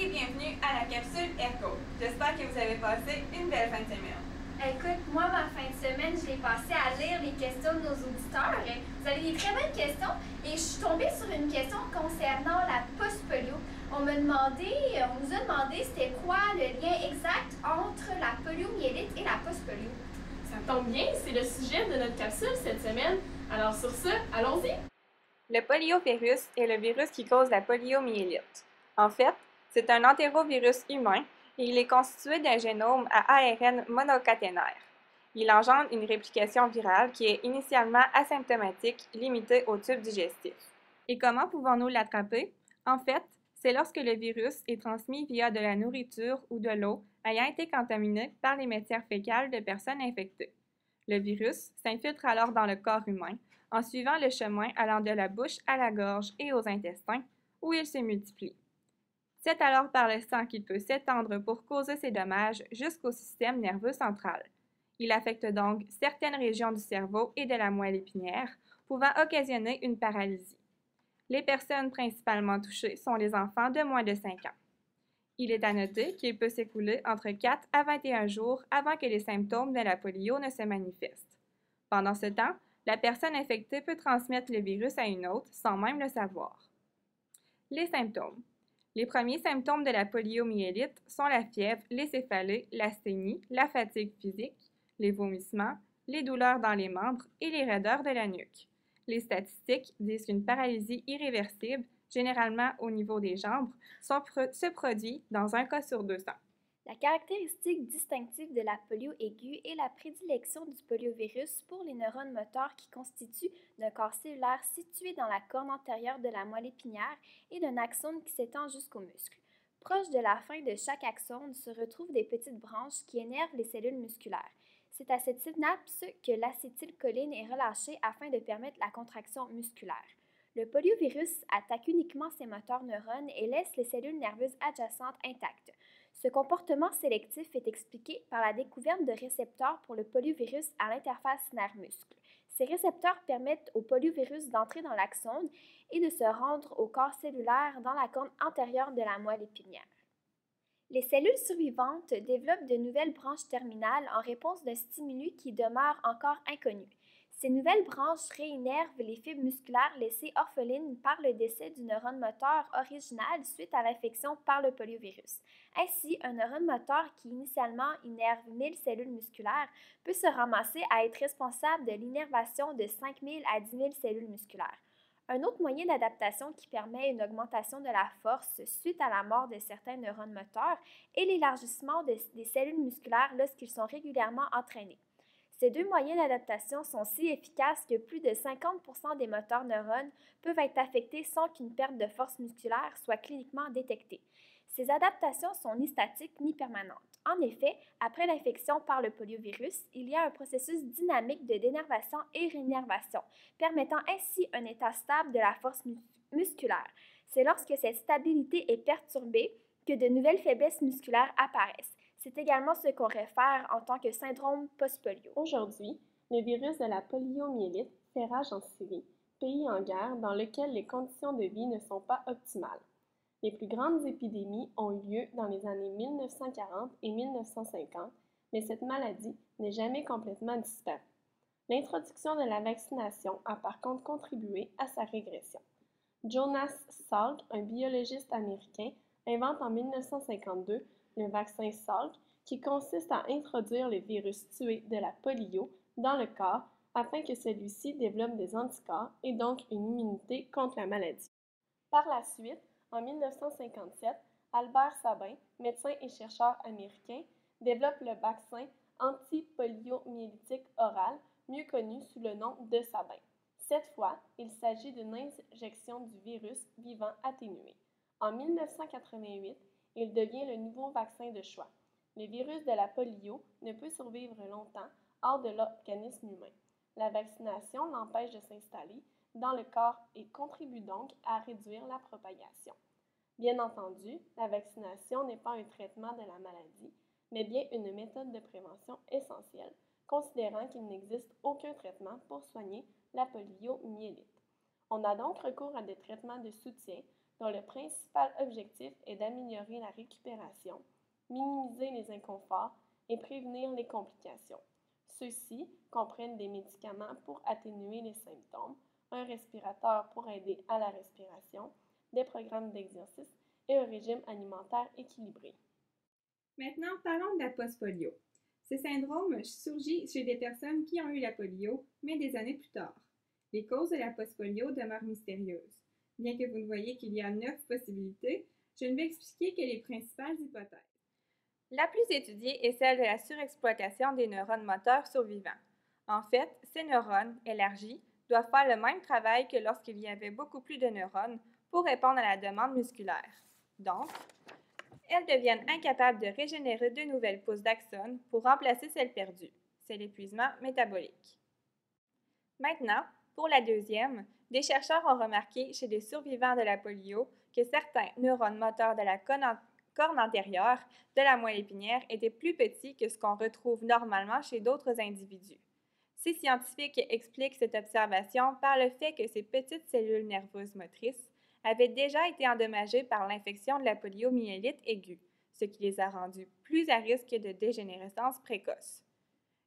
et bienvenue à la capsule ERCO. J'espère que vous avez passé une belle fin de semaine. Écoute, moi, ma fin de semaine, je l'ai passée à lire les questions de nos auditeurs. Vous avez des très bonnes questions et je suis tombée sur une question concernant la post-polio. On nous a demandé c'était quoi le lien exact entre la poliomyélite et la post-polio. Ça tombe bien, c'est le sujet de notre capsule cette semaine. Alors sur ce, allons-y! Le poliovirus est le virus qui cause la poliomyélite. En fait, c'est un entérovirus humain et il est constitué d'un génome à ARN monocaténaire. Il engendre une réplication virale qui est initialement asymptomatique, limitée au tube digestif. Et comment pouvons-nous l'attraper? En fait, c'est lorsque le virus est transmis via de la nourriture ou de l'eau ayant été contaminée par les matières fécales de personnes infectées. Le virus s'infiltre alors dans le corps humain en suivant le chemin allant de la bouche à la gorge et aux intestins, où il se multiplie. C'est alors par le sang qu'il peut s'étendre pour causer ses dommages jusqu'au système nerveux central. Il affecte donc certaines régions du cerveau et de la moelle épinière, pouvant occasionner une paralysie. Les personnes principalement touchées sont les enfants de moins de 5 ans. Il est à noter qu'il peut s'écouler entre 4 à 21 jours avant que les symptômes de la polio ne se manifestent. Pendant ce temps, la personne infectée peut transmettre le virus à une autre sans même le savoir. Les symptômes. Les premiers symptômes de la poliomyélite sont la fièvre, les céphalées, l'asthénie, la fatigue physique, les vomissements, les douleurs dans les membres et les raideurs de la nuque. Les statistiques disent qu'une paralysie irréversible, généralement au niveau des jambes, se produit dans un cas sur 200. La caractéristique distinctive de la polio aiguë est la prédilection du poliovirus pour les neurones moteurs qui constituent d'un corps cellulaire situé dans la corne antérieure de la moelle épinière et d'un axone qui s'étend jusqu'au muscle. Proche de la fin de chaque axone se retrouvent des petites branches qui énervent les cellules musculaires. C'est à cette synapse que l'acétylcholine est relâchée afin de permettre la contraction musculaire. Le poliovirus attaque uniquement ces moteurs neurones et laisse les cellules nerveuses adjacentes intactes. Ce comportement sélectif est expliqué par la découverte de récepteurs pour le poliovirus à l'interface nerf-muscle. Ces récepteurs permettent au poliovirus d'entrer dans l'axone et de se rendre au corps cellulaire dans la corne antérieure de la moelle épinière. Les cellules survivantes développent de nouvelles branches terminales en réponse d'un stimuli qui demeure encore inconnu. Ces nouvelles branches réinnervent les fibres musculaires laissées orphelines par le décès du neurone moteur original suite à l'infection par le poliovirus. Ainsi, un neurone moteur qui initialement innerve 1000 cellules musculaires peut se ramasser à être responsable de l'innervation de 5000 à 10 000 cellules musculaires. Un autre moyen d'adaptation qui permet une augmentation de la force suite à la mort de certains neurones moteurs est l'élargissement des cellules musculaires lorsqu'ils sont régulièrement entraînés. Ces deux moyens d'adaptation sont si efficaces que plus de 50% des moteurs neurones peuvent être affectés sans qu'une perte de force musculaire soit cliniquement détectée. Ces adaptations sont ni statiques ni permanentes. En effet, après l'infection par le poliovirus, il y a un processus dynamique de dénervation et réinnervation, permettant ainsi un état stable de la force musculaire. C'est lorsque cette stabilité est perturbée que de nouvelles faiblesses musculaires apparaissent. C'est également ce qu'on réfère en tant que syndrome post-polio. Aujourd'hui, le virus de la poliomyélite fait rage en Syrie, pays en guerre dans lequel les conditions de vie ne sont pas optimales. Les plus grandes épidémies ont eu lieu dans les années 1940 et 1950, mais cette maladie n'est jamais complètement disparue. L'introduction de la vaccination a par contre contribué à sa régression. Jonas Salk, un biologiste américain, invente en 1952 le vaccin Salk qui consiste à introduire le virus tué de la polio dans le corps afin que celui-ci développe des anticorps et donc une immunité contre la maladie. Par la suite, en 1957, Albert Sabin, médecin et chercheur américain, développe le vaccin antipoliomyélitique oral, mieux connu sous le nom de Sabin. Cette fois, il s'agit d'une injection du virus vivant atténué. En 1988, il devient le nouveau vaccin de choix. Le virus de la polio ne peut survivre longtemps hors de l'organisme humain. La vaccination l'empêche de s'installer dans le corps et contribue donc à réduire la propagation. Bien entendu, la vaccination n'est pas un traitement de la maladie, mais bien une méthode de prévention essentielle, considérant qu'il n'existe aucun traitement pour soigner la poliomyélite. On a donc recours à des traitements de soutien, dont le principal objectif est d'améliorer la récupération, minimiser les inconforts et prévenir les complications. Ceux-ci comprennent des médicaments pour atténuer les symptômes, un respirateur pour aider à la respiration, des programmes d'exercice et un régime alimentaire équilibré. Maintenant, parlons de la post-polio. Ce syndrome surgit chez des personnes qui ont eu la polio, mais des années plus tard. Les causes de la post-polio demeurent mystérieuses. Bien que vous ne voyez qu'il y a 9 possibilités, je ne vais expliquer que les principales hypothèses. La plus étudiée est celle de la surexploitation des neurones moteurs survivants. En fait, ces neurones, élargis, doivent faire le même travail que lorsqu'il y avait beaucoup plus de neurones pour répondre à la demande musculaire. Donc, elles deviennent incapables de régénérer de nouvelles pousses d'axones pour remplacer celles perdues. C'est l'épuisement métabolique. Maintenant, pour la deuxième, des chercheurs ont remarqué chez des survivants de la polio que certains neurones moteurs de la corne antérieure de la moelle épinière étaient plus petits que ce qu'on retrouve normalement chez d'autres individus. Ces scientifiques expliquent cette observation par le fait que ces petites cellules nerveuses motrices avaient déjà été endommagées par l'infection de la poliomyélite aiguë, ce qui les a rendues plus à risque de dégénérescence précoce.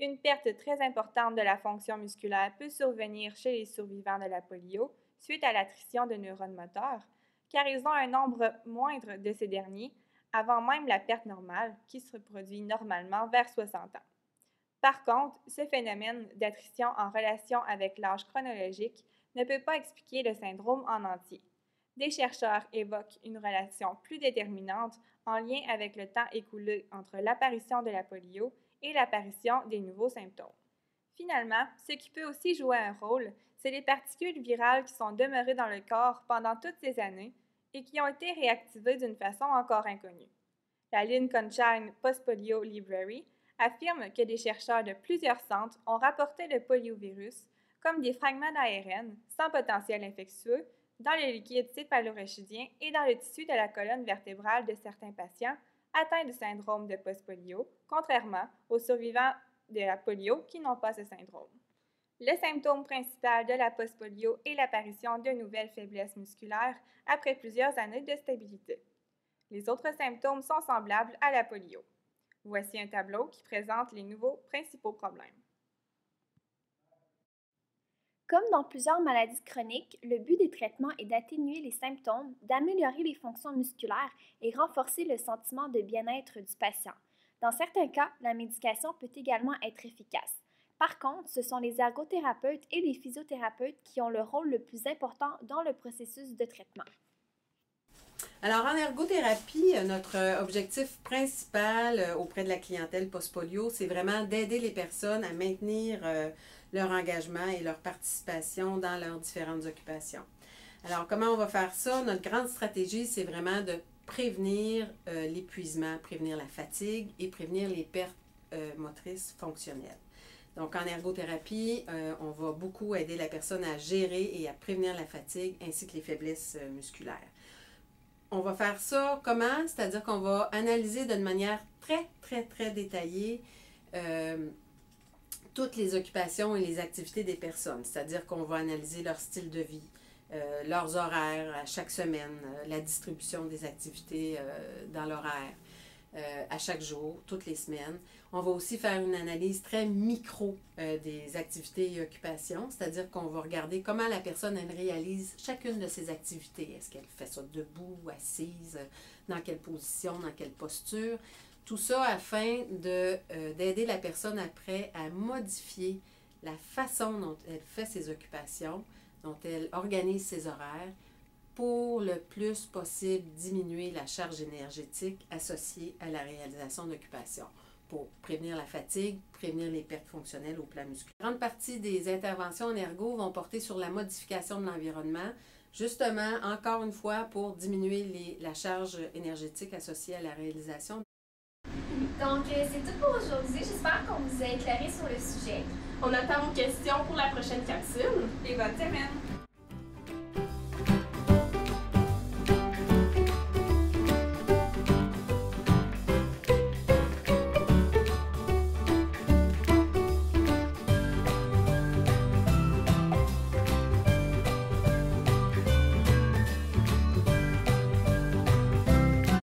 Une perte très importante de la fonction musculaire peut survenir chez les survivants de la polio suite à l'attrition de neurones moteurs, car ils ont un nombre moindre de ces derniers avant même la perte normale qui se produit normalement vers 60 ans. Par contre, ce phénomène d'attrition en relation avec l'âge chronologique ne peut pas expliquer le syndrome en entier. Des chercheurs évoquent une relation plus déterminante en lien avec le temps écoulé entre l'apparition de la polio et l'apparition des nouveaux symptômes. Finalement, ce qui peut aussi jouer un rôle, c'est les particules virales qui sont demeurées dans le corps pendant toutes ces années et qui ont été réactivées d'une façon encore inconnue. La Lincolnshire Post-Polio Library affirme que des chercheurs de plusieurs centres ont rapporté le poliovirus comme des fragments d'ARN sans potentiel infectieux dans le liquide céphalorachidien et dans le tissu de la colonne vertébrale de certains patients atteints du syndrome de post-polio, contrairement aux survivants de la polio qui n'ont pas ce syndrome. Le symptôme principal de la post-polio est l'apparition de nouvelles faiblesses musculaires après plusieurs années de stabilité. Les autres symptômes sont semblables à la polio. Voici un tableau qui présente les nouveaux principaux problèmes. Comme dans plusieurs maladies chroniques, le but des traitements est d'atténuer les symptômes, d'améliorer les fonctions musculaires et renforcer le sentiment de bien-être du patient. Dans certains cas, la médication peut également être efficace. Par contre, ce sont les ergothérapeutes et les physiothérapeutes qui ont le rôle le plus important dans le processus de traitement. Alors, en ergothérapie, notre objectif principal auprès de la clientèle post-polio, c'est vraiment d'aider les personnes à maintenir leur engagement et leur participation dans leurs différentes occupations. Alors, comment on va faire ça? Notre grande stratégie, c'est vraiment de prévenir l'épuisement, prévenir la fatigue et prévenir les pertes motrices fonctionnelles. Donc, en ergothérapie, on va beaucoup aider la personne à gérer et à prévenir la fatigue ainsi que les faiblesses musculaires. On va faire ça comment? C'est-à-dire qu'on va analyser d'une manière très détaillée toutes les occupations et les activités des personnes. C'est-à-dire qu'on va analyser leur style de vie, leurs horaires à chaque semaine, la distribution des activités dans l'horaire à chaque jour, toutes les semaines. On va aussi faire une analyse très micro des activités et occupations, c'est-à-dire qu'on va regarder comment la personne elle réalise chacune de ses activités. Est-ce qu'elle fait ça debout, assise, dans quelle position, dans quelle posture. Tout ça afin d'aider la personne après à modifier la façon dont elle fait ses occupations, dont elle organise ses horaires, pour le plus possible diminuer la charge énergétique associée à la réalisation d'occupations, pour prévenir la fatigue, prévenir les pertes fonctionnelles au plan musculaire. Une grande partie des interventions en ergo vont porter sur la modification de l'environnement, justement, encore une fois, pour diminuer la charge énergétique associée à la réalisation. Donc, c'est tout pour aujourd'hui. J'espère qu'on vous a éclairé sur le sujet. On attend vos questions pour la prochaine capsule. Et bonne semaine!